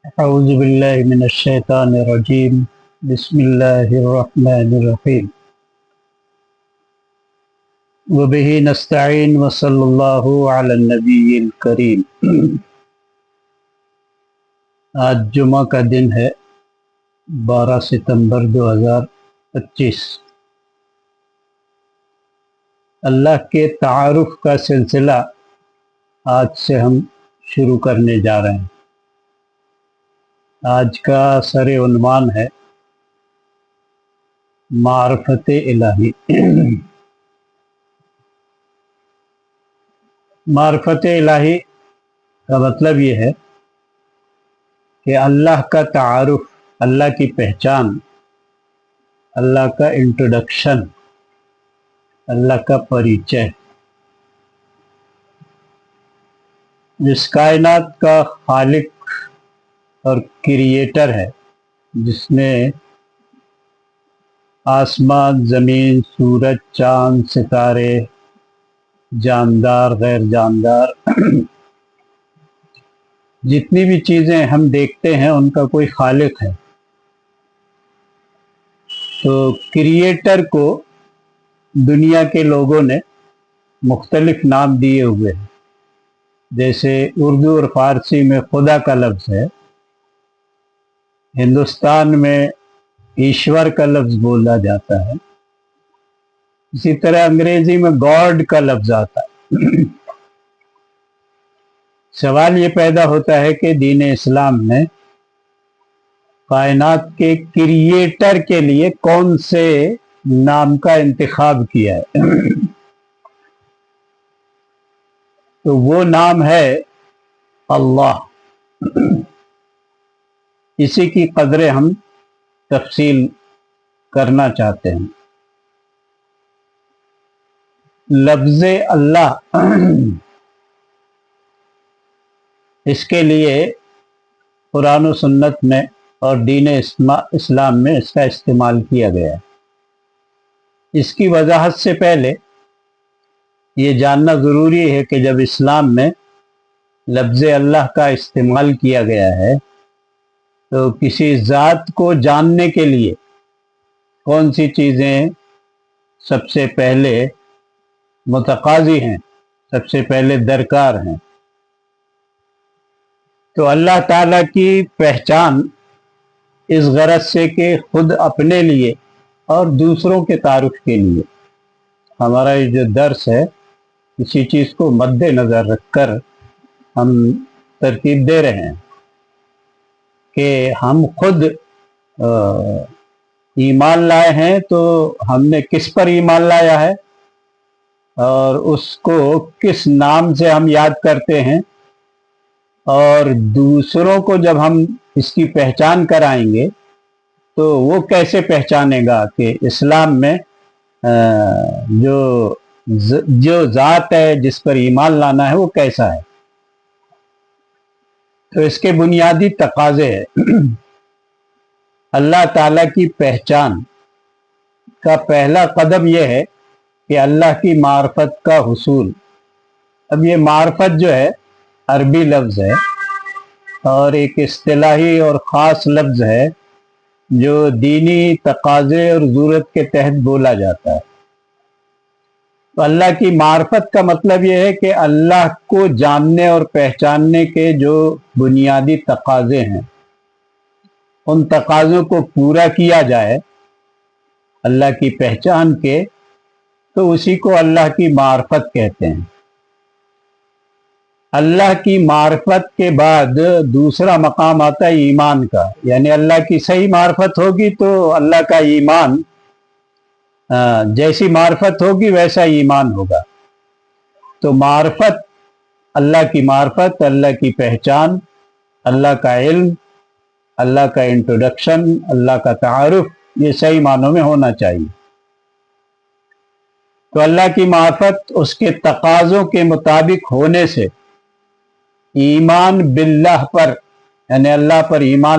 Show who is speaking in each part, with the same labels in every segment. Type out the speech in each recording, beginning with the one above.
Speaker 1: أعوذ بالله من الشيطان الرجيم بسم الله الرحمن الرحيم وبه نستعين وصلى الله على النبي الكريم۔ آج جمعہ کا دن ہے 12 ستمبر 2025۔ اللہ کے تعارف کا سلسلہ آج سے ہم شروع کرنے جا رہے ہیں۔ آج کا سر عنوان ہے معرفت الہی۔ معرفت الہی کا مطلب یہ ہے کہ اللہ کا تعارف، اللہ کی پہچان، اللہ کا انٹروڈکشن، اللہ کا پریچے۔ جس کائنات کا خالق اور کریٹر ہے، جس نے آسمان، زمین، سورج، چاند، ستارے، جاندار، غیر جاندار جتنی بھی چیزیں ہم دیکھتے ہیں ان کا کوئی خالق ہے۔ تو کریٹر کو دنیا کے لوگوں نے مختلف نام دیے ہوئے ہیں۔ جیسے اردو اور فارسی میں خدا کا لفظ ہے، ہندوستان میں ایشور کا لفظ بولا جاتا ہے، اسی طرح انگریزی میں گاڈ کا لفظ آتا ہے۔ سوال یہ پیدا ہوتا ہے کہ دین اسلام نے کائنات کے کریٹر کے لیے کون سے نام کا انتخاب کیا ہے؟ تو وہ نام ہے اللہ۔ اسی کی قدریں ہم تفصیل کرنا چاہتے ہیں۔ لفظ اللہ اس کے لیے قرآن و سنت میں اور دین اسلام میں اس کا استعمال کیا گیا ہے۔ اس کی وضاحت سے پہلے یہ جاننا ضروری ہے کہ جب اسلام میں لفظ اللہ کا استعمال کیا گیا ہے تو کسی ذات کو جاننے کے لیے کون سی چیزیں سب سے پہلے متقاضی ہیں، سب سے پہلے درکار ہیں؟ تو اللہ تعالیٰ کی پہچان اس غرض سے کہ خود اپنے لیے اور دوسروں کے تعارف کے لیے ہمارا یہ جو درس ہے، کسی چیز کو مد نظر رکھ کر ہم ترتیب دے رہے ہیں کہ ہم خود ایمان لائے ہیں تو ہم نے کس پر ایمان لایا ہے اور اس کو کس نام سے ہم یاد کرتے ہیں، اور دوسروں کو جب ہم اس کی پہچان کرائیں گے تو وہ کیسے پہچانے گا کہ اسلام میں جو ذات ہے جس پر ایمان لانا ہے وہ کیسا ہے۔ تو اس کے بنیادی تقاضے ہیں۔ اللہ تعالیٰ کی پہچان کا پہلا قدم یہ ہے کہ اللہ کی معرفت کا حصول۔ اب یہ معرفت جو ہے عربی لفظ ہے اور ایک اصطلاحی اور خاص لفظ ہے جو دینی تقاضے اور ضرورت کے تحت بولا جاتا ہے۔ تو اللہ کی معرفت کا مطلب یہ ہے کہ اللہ کو جاننے اور پہچاننے کے جو بنیادی تقاضے ہیں ان تقاضوں کو پورا کیا جائے اللہ کی پہچان کے، تو اسی کو اللہ کی معرفت کہتے ہیں۔ اللہ کی معرفت کے بعد دوسرا مقام آتا ہے ایمان کا، یعنی اللہ کی صحیح معرفت ہوگی تو اللہ کا ایمان، جیسی معرفت ہوگی ویسا ایمان ہوگا۔ تو معرفت، اللہ کی معرفت، اللہ کی پہچان، اللہ کا علم، اللہ کا انٹروڈکشن، اللہ کا تعارف، یہ صحیح معنوں میں ہونا چاہیے۔ تو اللہ کی معرفت اس کے تقاضوں کے مطابق ہونے سے ایمان باللہ پر، یعنی اللہ پر ایمان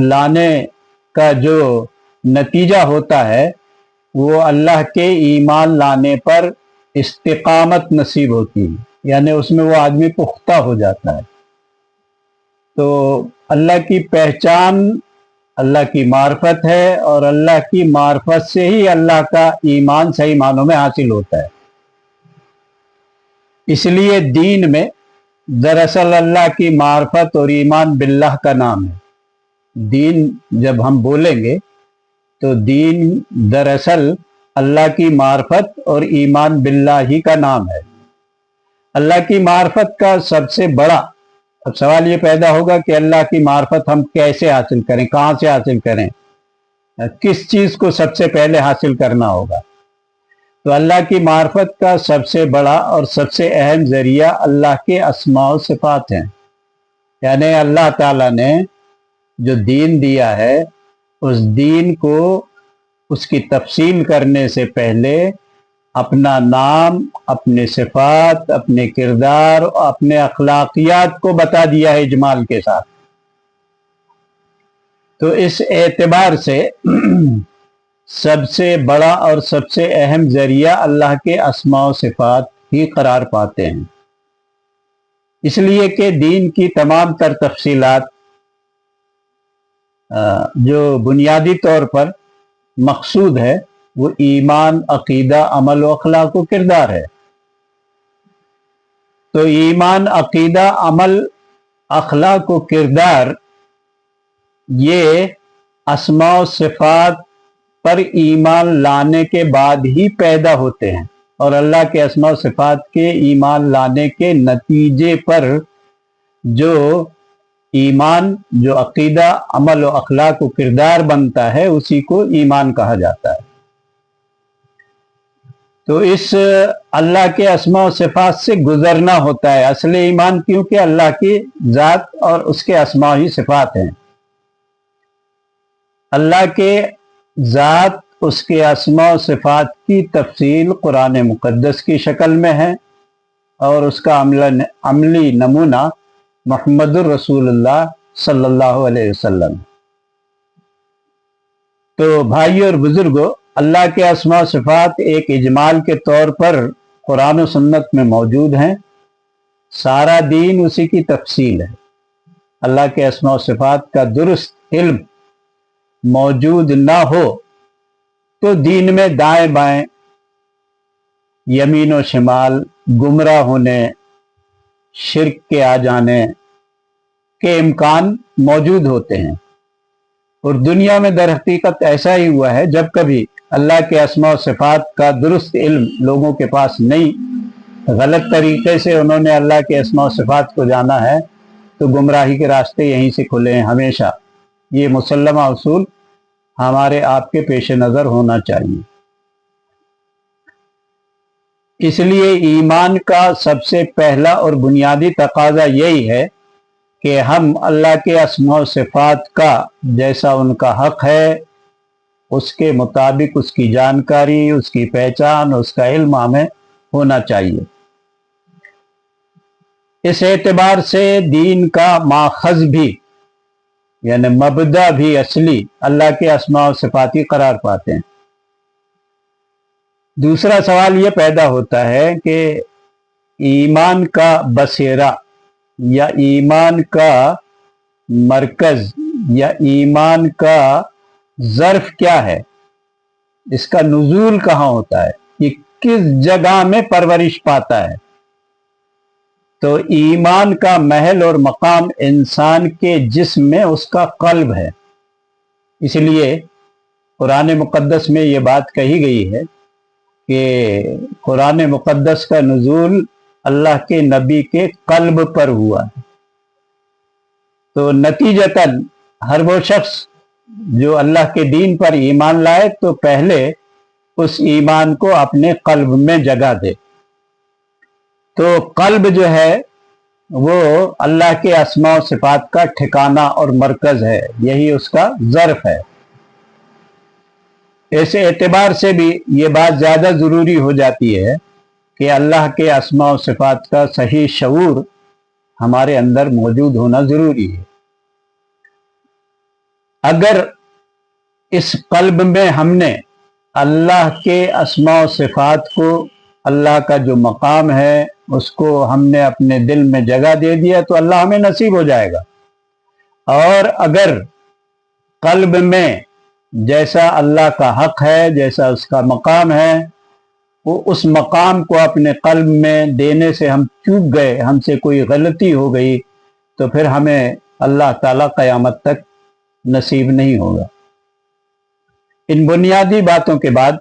Speaker 1: لانے کا جو نتیجہ ہوتا ہے وہ اللہ کے ایمان لانے پر استقامت نصیب ہوتی ہے، یعنی اس میں وہ آدمی پختہ ہو جاتا ہے۔ तो अल्लाह की पहचान अल्लाह की मार्फत है, और अल्लाह की मार्फत से ही अल्लाह का ईमान सही मानों में हासिल होता है। इसलिए दीन में दरअसल अल्लाह की मार्फत और ईमान बिल्लाह का नाम है। दीन जब हम बोलेंगे तो दीन दरअसल अल्लाह की मार्फत और ईमान बिल्लाह ही का नाम है। अल्लाह की मार्फत का सबसे बड़ा, अब सवाल ये पैदा होगा कि अल्लाह की मार्फत हम कैसे हासिल करें, कहाँ से हासिल करें, किस चीज को सबसे पहले हासिल करना होगा। तो अल्लाह की मार्फत का सबसे बड़ा और सबसे अहम जरिया अल्लाह के अस्मा व सिफात हैं। यानी अल्लाह ताला ने जो दीन दिया है, उस दीन को उसकी तफसील करने से पहले अपना नाम, अपने सिफात, अपने किरदार, अपने अखलाकियात को बता दिया है इजमाल के साथ। तो इस एतबार से सबसे बड़ा और सबसे अहम जरिया अल्लाह के अस्मा व सिफात ही करार पाते हैं। इसलिए कि दीन की तमाम तर तफसीलात जो बुनियादी तौर पर मकसूद है वो ईमान, अकीदा, अमल व अखलाक व किरदार है। तो ईमान, अकीदा, अमल, अखलाक व किरदार ये अस्मा व सिफात पर ईमान लाने के बाद ही पैदा होते हैं, और अल्लाह के अस्मा व सिफात के ईमान लाने के नतीजे पर जो ईमान, जो अकीदा, अमल व अखलाक व किरदार बनता है उसी को ईमान कहा जाता है। तो इस अल्लाह के अस्मा व सिफात से गुजरना होता है असली ईमान, क्योंकि अल्लाह की जात और उसके अस्मा ही सिफात हैं। अल्लाह के जात, उसके अस्मा व सिफात की तफसील कुरान मुक़द्दस की शक्ल में है, और उसका अमली नमूना मुहम्मदुर रसूलुल्लाह सल्लल्लाहु अलैहि वसल्लम। तो भाई और बुजुर्गों, अल्लाह के अस्मा व सिफात एक इजमाल के तौर पर कुरान और सुन्नत में मौजूद हैं। सारा दीन उसी की तफसील है। अल्लाह के अस्मा व सिफात का दुरुस्त इल्म मौजूद ना हो तो दीन में दाएं बाएं, यमीन व शिमाल, गुमराह होने, शिर्क के आ जाने के इम्कान मौजूद होते हैं। और दुनिया में दर हकीकत ऐसा ही हुआ है, जब कभी अल्लाह के अस्मा व सिफात का दुरुस्त इल्म लोगों के पास नहीं, गलत तरीके से उन्होंने अल्लाह के अस्मा व सिफात को जाना है, तो गुमराही के रास्ते यहीं से खुले हैं हमेशा। ये मुसल्लमा उसूल हमारे आपके पेश नज़र होना चाहिए। इसलिए ईमान का सबसे पहला और बुनियादी तकाजा यही है कि हम अल्लाह के अस्मा व सिफात का जैसा उनका हक है उसके मुताबिक उसकी जानकारी, उसकी पहचान, उसका इल्म हमें होना चाहिए। इस एतबार से दीन का माखज़ भी, यानी मबदा भी असली अल्लाह के अस्मा व सिफात ही करार पाते हैं। दूसरा सवाल ये पैदा होता है कि ईमान का बसेरा या ईमान का मरकज या ईमान का ज़र्फ क्या है, इसका नुज़ूल कहाँ होता है, ये किस जगह में परवरिश पाता है। तो ईमान का महल और मकाम इंसान के जिस्म में उसका क़ल्ब है। इसलिए कुरान मुक़द्दस में ये बात कही गई है कि कुरान मुक़द्दस का नुज़ूल अल्लाह के नबी के क़ल्ब पर हुआ है। तो नतीजतन हर वो शख्स जो अल्लाह के दीन पर ईमान लाए तो पहले उस ईमान को अपने क़ल्ब में जगह दे। तो क़ल्ब जो है वो अल्लाह के अस्मा व सिफात का ठिकाना और मरकज़ है, यही उसका ज़र्फ है। ऐसे एतबार से भी ये बात ज़्यादा ज़रूरी हो जाती है कि अल्लाह के अस्मा व सिफात का सही शऊर हमारे अंदर मौजूद होना ज़रूरी है। अगर इस क़ल्ब में हमने अल्लाह के अस्मा व सिफात को, अल्लाह का जो मकाम है उसको हमने अपने दिल में जगह दे दिया तो अल्लाह हमें नसीब हो जाएगा। اور اگر قلب میں جیسا اللہ کا حق ہے، جیسا اس کا مقام ہے، وہ اس مقام کو اپنے قلب میں دینے سے ہم چوک گئے، ہم سے کوئی غلطی ہو گئی، تو پھر ہمیں اللہ تعالیٰ قیامت تک نصیب نہیں ہوگا۔ ان بنیادی باتوں کے بعد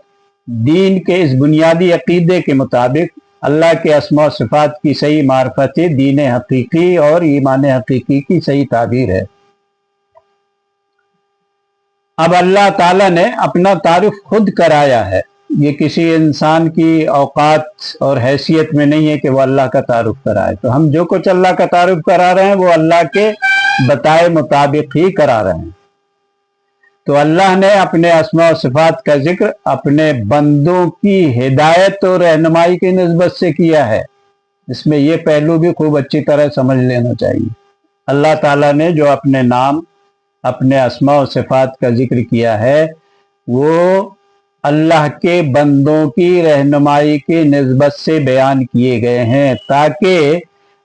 Speaker 1: دین کے اس بنیادی عقیدے کے مطابق اللہ کے اسماء و صفات کی صحیح معرفت دین حقیقی اور ایمان حقیقی کی صحیح تعبیر ہے۔ اب اللہ تعالیٰ نے اپنا تعارف خود کرایا ہے، یہ کسی انسان کی اوقات اور حیثیت میں نہیں ہے کہ وہ اللہ کا تعارف کرائے، تو ہم جو کچھ اللہ کا تعارف کرا رہے ہیں وہ اللہ کے بتائے مطابق ہی کرا رہے ہیں۔ تو اللہ نے اپنے اسماء و صفات کا ذکر اپنے بندوں کی ہدایت اور رہنمائی کی نسبت سے کیا ہے۔ اس میں یہ پہلو بھی خوب اچھی طرح سمجھ لینا چاہیے۔ اللہ تعالیٰ نے جو اپنے نام، اپنے اسماء و صفات کا ذکر کیا ہے، وہ اللہ کے بندوں کی رہنمائی کی نسبت سے بیان کیے گئے ہیں، تاکہ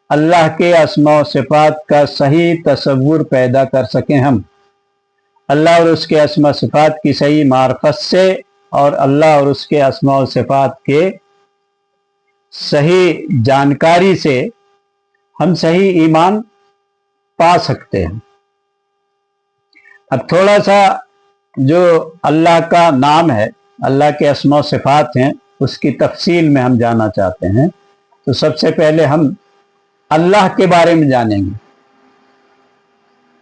Speaker 1: اللہ کے اسماء و صفات کا صحیح تصور پیدا کر سکیں ہم۔ اللہ اور اس کے اسماء و صفات کی صحیح معرفت سے اور اللہ اور اس کے اسماء و صفات کے صحیح جانکاری سے ہم صحیح ایمان پا سکتے ہیں۔ اب تھوڑا سا جو اللہ کا نام ہے، اللہ کے اسماء و صفات ہیں، اس کی تفصیل میں ہم جاننا چاہتے ہیں۔ تو سب سے پہلے ہم اللہ کے بارے میں جانیں گے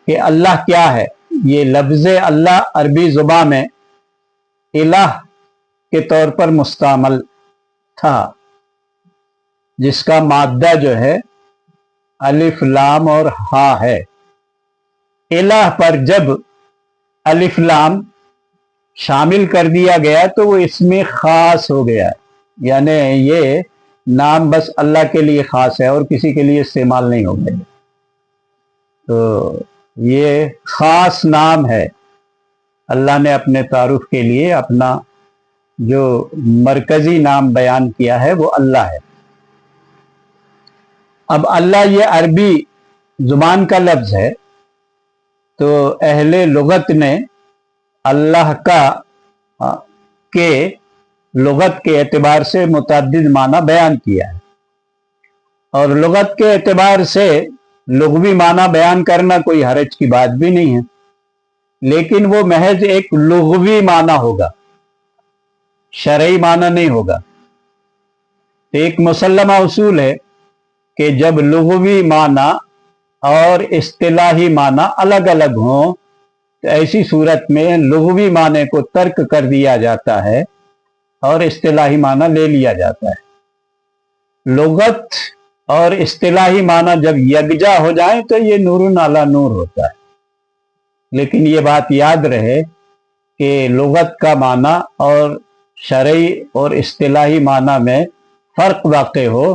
Speaker 1: کہ اللہ کیا ہے۔ یہ لفظ اللہ عربی زبان میں الہ کے طور پر مستعمل تھا، جس کا مادہ جو ہے الف لام اور ہا ہے۔ الہ پر جب الف لام شامل کر دیا گیا تو وہ اس میں خاص ہو گیا، یعنی یہ نام بس اللہ کے لیے خاص ہے اور کسی کے لیے استعمال نہیں ہو گیا۔ تو یہ خاص نام ہے، اللہ نے اپنے تعارف کے لیے اپنا جو مرکزی نام بیان کیا ہے وہ اللہ ہے۔ اب اللہ یہ عربی زبان کا لفظ ہے، تو اہل لغت نے اللہ کے لغت کے اعتبار سے متعدد معنی بیان کیا ہے، اور لغت کے اعتبار سے لغوی معنی بیان کرنا کوئی حرج کی بات بھی نہیں ہے، لیکن وہ محض ایک لغوی معنی ہوگا، شرعی معنی نہیں ہوگا۔ ایک مسلمہ اصول ہے کہ جب لغوی معنی اور اصطلاحی معنی الگ الگ ہوں تو ایسی صورت میں لغوی معنی کو ترک کر دیا جاتا ہے اور اصطلاحی معنی لے لیا جاتا ہے۔ لغت اور اصطلاحی معنی جب یکجا ہو جائیں تو یہ نور علی نور ہوتا ہے، لیکن یہ بات یاد رہے کہ لغت کا معنی اور شرعی اور اصطلاحی معنی میں فرق واقع ہو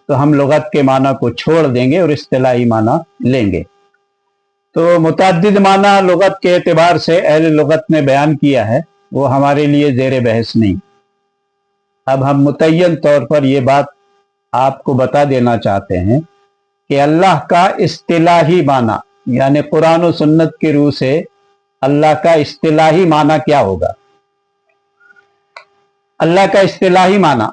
Speaker 1: تو ہم لغت کے معنی کو چھوڑ دیں گے اور اصطلاحی معنی لیں گے۔ تو متعدد معنی لغت کے اعتبار سے اہل لغت نے بیان کیا ہے، وہ ہمارے لیے زیر بحث نہیں۔ اب ہم متعین طور پر یہ بات آپ کو بتا دینا چاہتے ہیں کہ اللہ کا اصطلاحی معنی، یعنی قرآن و سنت کی روح سے اللہ کا اصطلاحی معنی کیا ہوگا۔ اللہ کا اصطلاحی معنی،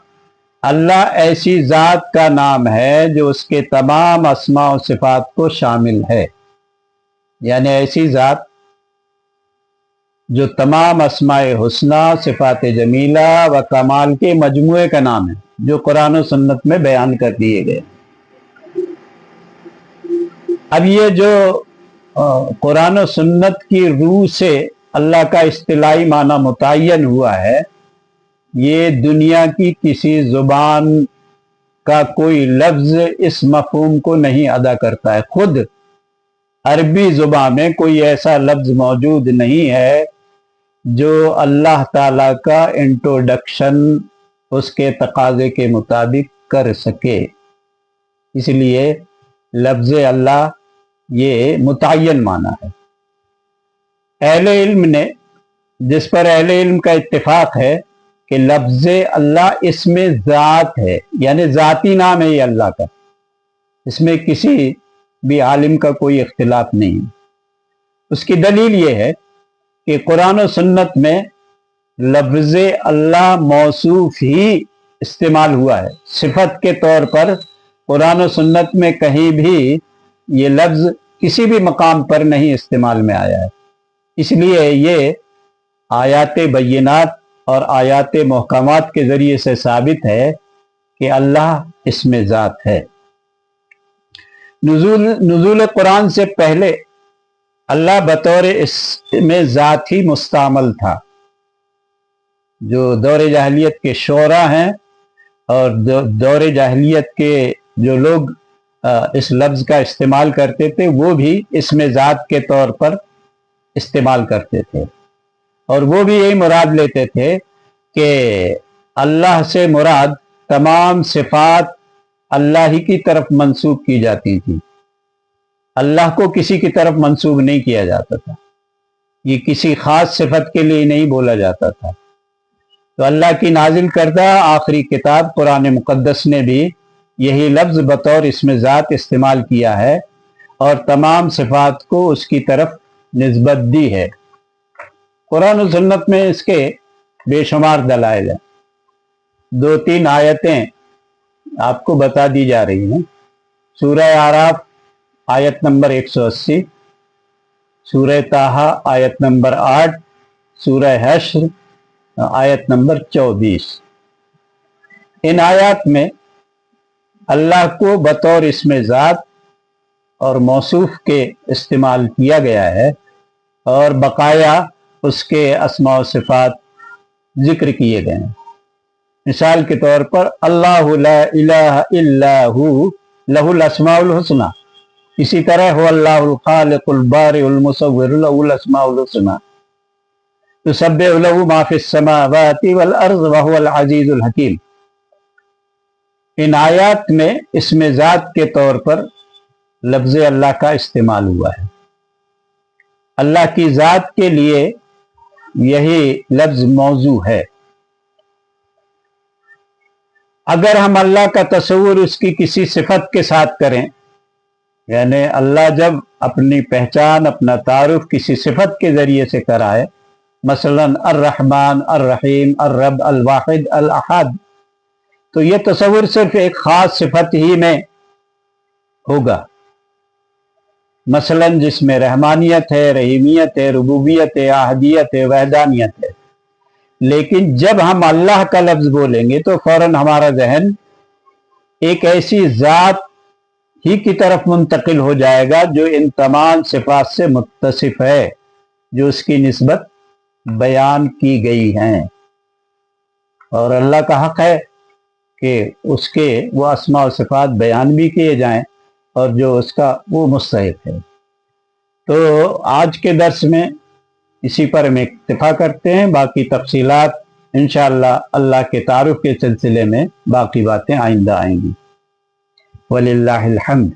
Speaker 1: اللہ ایسی ذات کا نام ہے جو اس کے تمام اسماء و صفات کو شامل ہے، یعنی ایسی ذات جو تمام اسماء حسنہ، صفات جمیلہ و کمال کے مجموعے کا نام ہے، جو قرآن و سنت میں بیان کر دیے گئے۔ اب یہ جو قرآن و سنت کی روح سے اللہ کا اصطلاحی معنی متعین ہوا ہے، یہ دنیا کی کسی زبان کا کوئی لفظ اس مفہوم کو نہیں ادا کرتا ہے۔ خود عربی زبان میں کوئی ایسا لفظ موجود نہیں ہے جو اللہ تعالیٰ کا انٹروڈکشن اس کے تقاضے کے مطابق کر سکے، اس لیے لفظ اللہ یہ متعین معنی ہے۔ اہل علم نے، جس پر اہل علم کا اتفاق ہے کہ لفظ اللہ اس میں ذات ہے، یعنی ذاتی نام ہے یہ اللہ کا، اس میں کسی بھی عالم کا کوئی اختلاف نہیں۔ उसकी दलील ये है कि कुरान और सुन्नत में लफ्ज़ अल्लाह मौसूफ ही इस्तेमाल हुआ है, सिफत के तौर पर कुरान और सुन्नत में कहीं भी ये लफ्ज़ किसी भी मकाम पर नहीं इस्तेमाल में आया है। इसलिए ये आयात बय्यिनात और आयात मुहकमात के ज़रिए से साबित है कि अल्लाह इसमें ज़ात है। नुज़ूल कुरान से पहले अल्लाह बतौर इसमें ज़ात ही मुस्तामल था। जो दौर जाहिलियत के शोरा हैं और दौर जाहिलियत के जो लोग इस लफ्ज़ का इस्तेमाल करते थे, वो भी इसमें ज़ात के तौर पर इस्तेमाल करते थे, और वो भी यही मुराद लेते थे कि अल्लाह से मुराद तमाम सिफात अल्लाह ही की तरफ मंसूब की जाती थी, अल्लाह को किसी की तरफ मंसूब नहीं किया जाता था। ये किसी खास सिफत के लिए नहीं बोला जाता था। तो अल्लाह की नाजिल करदा आखिरी किताब कुरान मुक़द्दस ने भी यही लफ्ज़ बतौर इसमें ज़ात इस्तेमाल किया है और तमाम सिफात को उसकी तरफ निस्बत दी है। कुरान और सुन्नत में इसके बेशुमार दलाइल हैं। 2-3 आयतें आपको बता दी जा रही हैं। सूरह आराफ आयत नंबर 180, सूरह ताहा आयत नंबर 8, सूरह हश्र आयत नंबर 24। इन आयत में अल्लाह को बतौर इसमें ज़ात और मौसूफ के इस्तेमाल किया गया है और बकाया उसके अस्मा व सिफात जिक्र किए गए हैं। मिसाल के तौर पर अल्लाहु ला इलाहा इल्ला हु लहुल अस्माउल हुस्ना, इसी तरह हु अल्लाहुल खालिकुल बारिउल मुसव्विर लहुल अस्माउल हुस्ना युसब्बिहु लहु मा फिस समावाति वल अर्ज़ व हुवल अज़ीज़ुल हकीम। इन आयात में इसमें ज़ात के तौर पर लफ्ज़ अल्लाह का इस्तेमाल हुआ है। अल्लाह की ज़ात के लिए यही लफ्ज़ मौजू है। अगर हम अल्लाह का तस्वुर उसकी किसी सिफत के साथ करें, यानी अल्लाह जब अपनी पहचान, अपना तारुफ किसी सिफत के ज़रिए से कराए, मसलन अर्रहमान, अर्रहीम, अर्रब, अल-वाहिद, अल-अहद, तो यह तस्वुर सिर्फ एक ख़ास सिफत ही में होगा। मसलन जिसमें रहमानियत है, रहीमियत है, रुबूबियत है, आहदियत है, वहदानियत है। लेकिन जब हम अल्लाह का लफ्ज़ बोलेंगे तो फौरन हमारा जहन एक ऐसी ज़ात ही की तरफ मुंतकिल हो जाएगा जो इन तमाम सिफात से मुत्तसिफ है, जो उसकी निस्बत बयान की गई हैं। और अल्लाह का हक है कि उसके वो अस्मा और सिफात बयान भी किए जाएं और जो उसका वो मुस्तहिक है। तो आज के दर्स में इसी पर हम इक्तिफा करते हैं। बाकी तफसीलात इंशाअल्लाह अल्लाह के तारुफ के सिलसिले में बाकी बातें आइंदा आएंगी। वलिल्लाहिल हम्द।